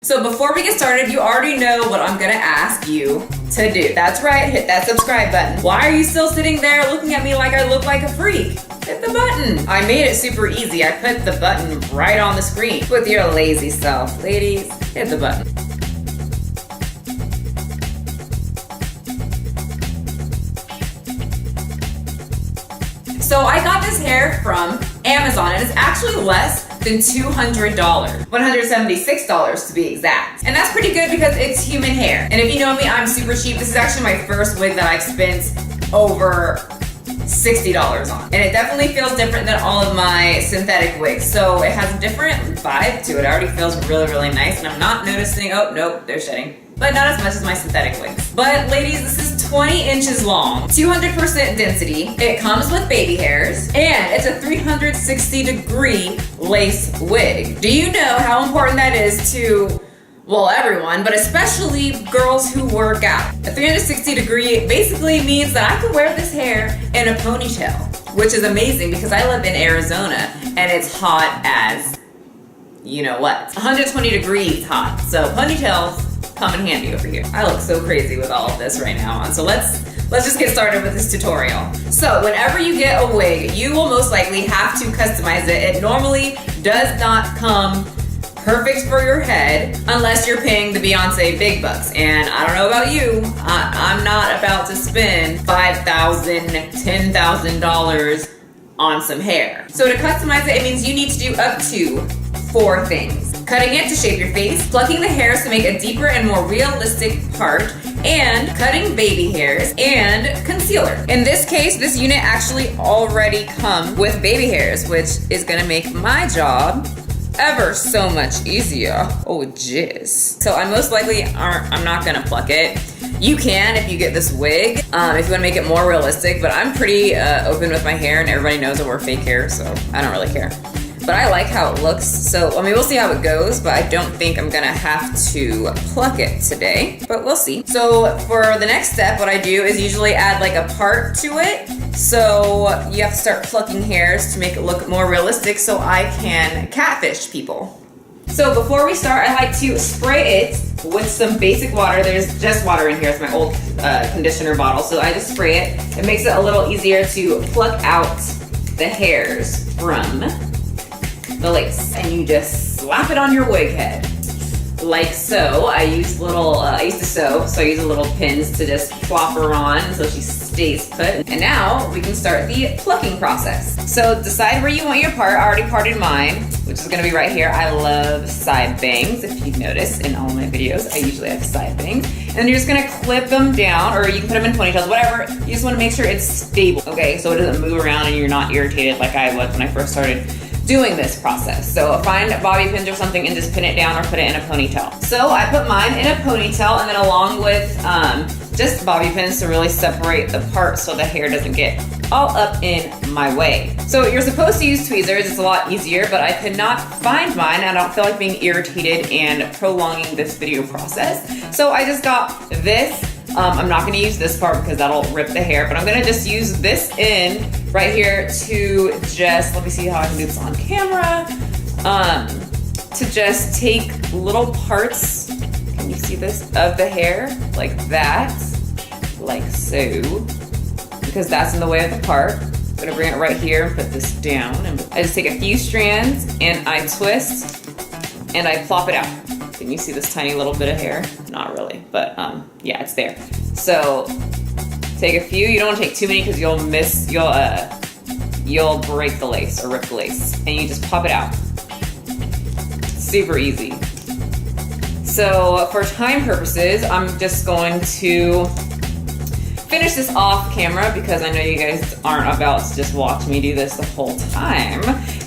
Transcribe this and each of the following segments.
So before we get started, you already know what I'm gonna ask you to do. That's right, hit that subscribe button. Why are you still sitting there looking at me like I look like a freak? Hit the button. I made it super easy. I put the button right on the screen. With your lazy self. Ladies, hit the button. So I got this hair from Amazon and it's actually less than $200. $176 to be exact. And that's pretty good because it's human hair. And if you know me, I'm super cheap. This is actually my first wig that I've spent over $60 on. And it definitely feels different than all of my synthetic wigs. So it has a different vibe to it. It already feels really, really nice. And I'm not noticing, oh, nope, they're shedding. But not as much as my synthetic wigs. But ladies, this is 20 inches long, 200% density. It comes with baby hairs, and it's a 360-degree lace wig. Do you know how important that is to, well, everyone, but especially girls who work out? A 360-degree basically means that I can wear this hair in a ponytail, which is amazing because I live in Arizona, and it's hot as, you know what, 120 degrees hot. So ponytails come in handy over here. I look so crazy with all of this right now on. So let's just get started with this tutorial. So whenever you get a wig, you will most likely have to customize it. It normally does not come perfect for your head unless you're paying the Beyonce big bucks. And I don't know about you, I'm not about to spend $5,000, $10,000 on some hair. So to customize it, it means you need to do up to 4 things. Cutting it to shape your face, plucking the hairs to make a deeper and more realistic part, and cutting baby hairs, and concealer. In this case, this unit actually already comes with baby hairs, which is gonna make my job ever so much easier. Oh, jizz. So I'm not gonna pluck it. You can if you get this wig, if you wanna make it more realistic, but I'm pretty open with my hair and everybody knows I wear fake hair, so I don't really care. But I like how it looks, so I mean, we'll see how it goes, but I don't think I'm gonna have to pluck it today, but we'll see. So for the next step, what I do is usually add like a part to it. So you have to start plucking hairs to make it look more realistic so I can catfish people. So before we start, I like to spray it with some basic water. There's just water in here. It's my old conditioner bottle, so I just spray it. It makes it a little easier to pluck out the hairs from the lace, and you just slap it on your wig head like so. I used to sew, so I use little pins to just plop her on so she stays put. And now we can start the plucking process. So decide where you want your part. I already parted mine, which is gonna be right here. I love side bangs. If you've noticed in all my videos, I usually have side bangs. And you're just gonna clip them down, or you can put them in ponytails, whatever. You just wanna make sure it's stable, okay? So it doesn't move around and you're not irritated like I was when I first started doing this process. So find bobby pins or something and just pin it down or put it in a ponytail. So I put mine in a ponytail, and then along with just bobby pins to really separate the parts so the hair doesn't get all up in my way. So you're supposed to use tweezers, it's a lot easier, but I could not find mine. I don't feel like being irritated and prolonging this video process. So I just got this. I'm not gonna use this part because that'll rip the hair, but I'm gonna just use this in right here to just, let me see how I can do this on camera, to just take little parts, can you see this, of the hair, like that, like so, because that's in the way of the part. I'm gonna bring it right here and put this down, and I just take a few strands and I twist and I plop it out. Can you see this tiny little bit of hair? Not really, but yeah, it's there. So take a few. You don't want to take too many because you'll break the lace or rip the lace, and you just pop it out. Super easy. So for time purposes, I'm just going to finish this off camera because I know you guys aren't about to just watch me do this the whole time.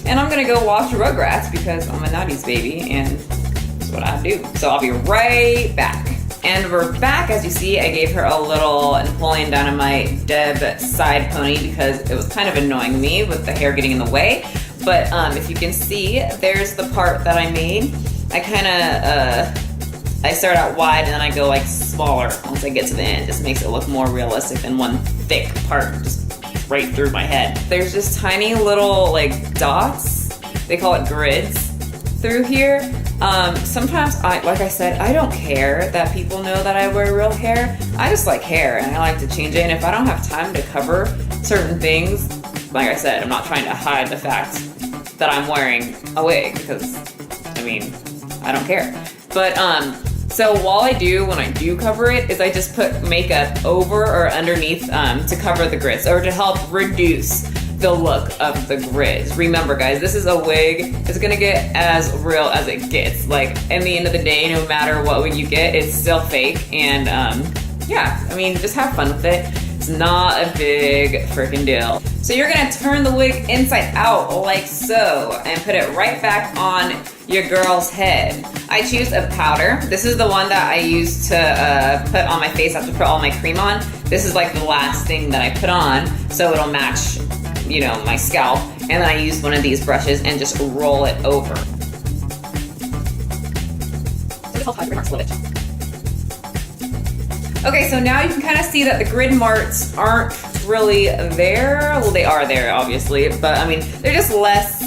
And I'm gonna go watch Rugrats because I'm a 90s baby and what I do. So I'll be right back. And we're back. As you see, I gave her a little Napoleon Dynamite Deb side pony because it was kind of annoying me with the hair getting in the way. But if you can see, there's the part that I made. I start out wide and then I go like smaller once I get to the end. Just makes it look more realistic than one thick part just right through my head. There's just tiny little like dots, they call it grids, through here. Sometimes like I said, I don't care that people know that I wear real hair. I just like hair and I like to change it. And if I don't have time to cover certain things, like I said, I'm not trying to hide the fact that I'm wearing a wig because, I mean, I don't care. But, so while when I do cover it, is I just put makeup over or underneath to cover the grits or to help reduce the look of the grids. Remember guys, this is a wig. It's gonna get as real as it gets. Like, in the end of the day, no matter what wig you get, it's still fake. And yeah, I mean, just have fun with it. It's not a big freaking deal. So you're gonna turn the wig inside out like so and put it right back on your girl's head. I choose a powder. This is the one that I use to put on my face after I put all my cream on. This is like the last thing that I put on so it'll match, you know, my scalp. And then I use one of these brushes and just roll it over. Okay, so now you can kind of see that the grid marks aren't really there. Well, they are there, obviously, but I mean, they're just less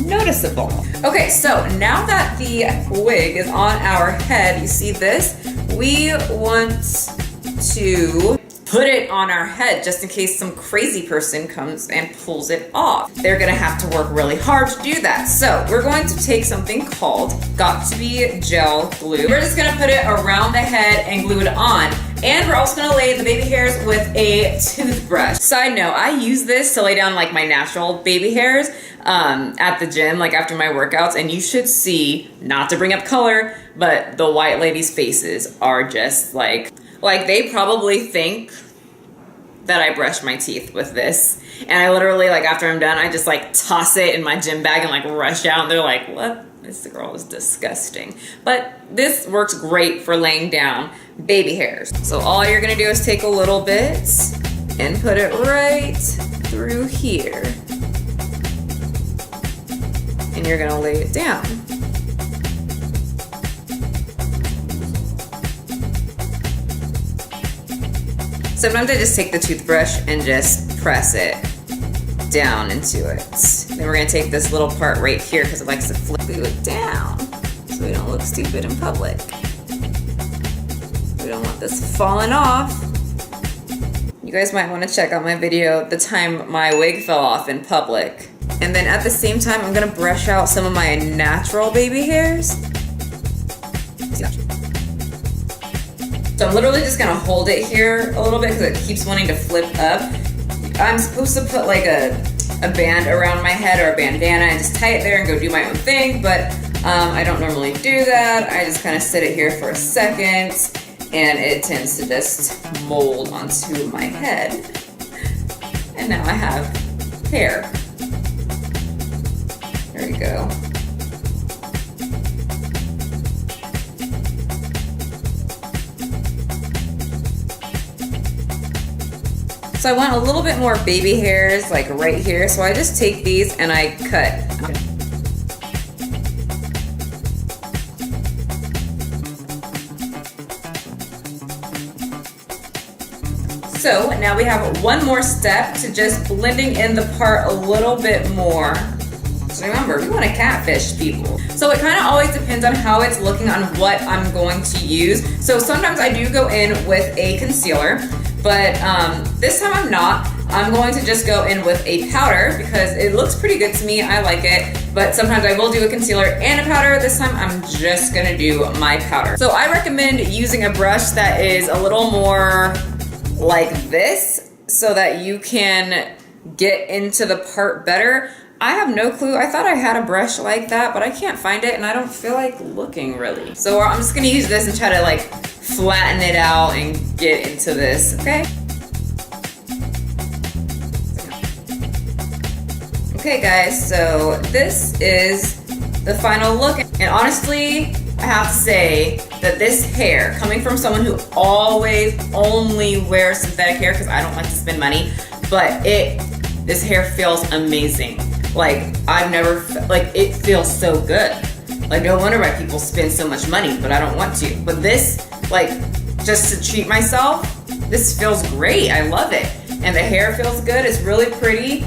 noticeable. Okay, so now that the wig is on our head, you see this? We want to put it on our head just in case some crazy person comes and pulls it off. They're gonna have to work really hard to do that. So we're going to take something called Got To Be Gel Glue. We're just gonna put it around the head and glue it on. And we're also gonna lay the baby hairs with a toothbrush. Side note, I use this to lay down like my natural baby hairs at the gym, like after my workouts, and you should see, not to bring up color, but the white ladies' faces are just like they probably think that I brush my teeth with this. And I literally, like after I'm done, I just like toss it in my gym bag and like rush out, and they're like, what? This girl is disgusting. But this works great for laying down baby hairs. So all you're gonna do is take a little bit and put it right through here. And you're gonna lay it down. Sometimes I just take the toothbrush and just press it down into it. Then we're gonna take this little part right here because it likes to glue it down so we don't look stupid in public. We don't want this falling off. You guys might want to check out my video, the time my wig fell off in public. And then at the same time, I'm gonna brush out some of my natural baby hairs. So I'm literally just gonna hold it here a little bit because it keeps wanting to flip up. I'm supposed to put like a band around my head or a bandana and just tie it there and go do my own thing, but I don't normally do that. I just kind of sit it here for a second and it tends to just mold onto my head. And now I have hair. There we go. So I want a little bit more baby hairs like right here. So I just take these and I cut. So now we have one more step to just blending in the part a little bit more. So remember, we want to catfish people. So it kind of always depends on how it's looking on what I'm going to use. So sometimes I do go in with a concealer, but this time I'm not. I'm going to just go in with a powder because it looks pretty good to me. I like it, but sometimes I will do a concealer and a powder. This time I'm just gonna do my powder. So I recommend using a brush that is a little more like this so that you can get into the part better. I have no clue. I thought I had a brush like that, but I can't find it and I don't feel like looking really. So I'm just gonna use this and try to like flatten it out and get into this, okay? Okay guys, so this is the final look. And honestly, I have to say that this hair, coming from someone who always only wears synthetic hair because I don't like to spend money, but this hair feels amazing. Like I've never, like it feels so good. Like no wonder why people spend so much money, but I don't want to. But this, like just to treat myself, this feels great. I love it. And the hair feels good, it's really pretty.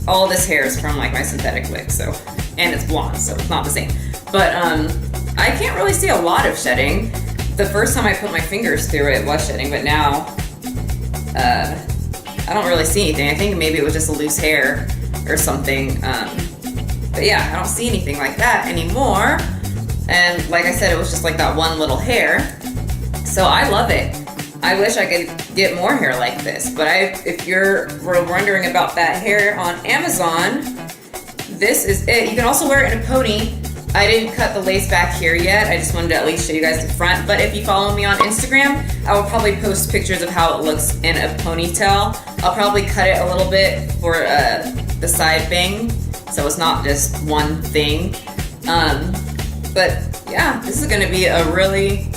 All this hair is from like my synthetic wig, so, and it's blonde, so it's not the same. but I can't really see a lot of shedding. The first time I put my fingers through it was shedding, but now I don't really see anything. I think maybe it was just a loose hair or something. But yeah, I don't see anything like that anymore. And like I said, it was just like that one little hair. So I love it. I wish I could get more hair like this, but if you're wondering about that hair on Amazon, this is it. You can also wear it in a pony. I didn't cut the lace back here yet. I just wanted to at least show you guys the front. But if you follow me on Instagram, I will probably post pictures of how it looks in a ponytail. I'll probably cut it a little bit for the side bang, so it's not just one thing. But yeah, this is gonna be a really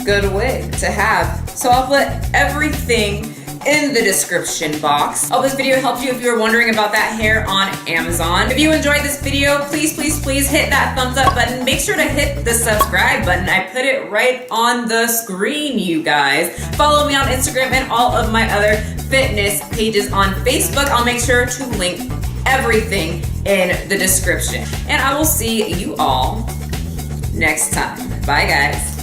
good wig to have. So I'll put everything in the description box. I hope this video helped you if you were wondering about that hair on Amazon. If you enjoyed this video, please, please, please hit that thumbs up button. Make sure to hit the subscribe button. I put it right on the screen, you guys. Follow me on Instagram and all of my other fitness pages on Facebook. I'll make sure to link everything in the description. And I will see you all next time. Bye, guys.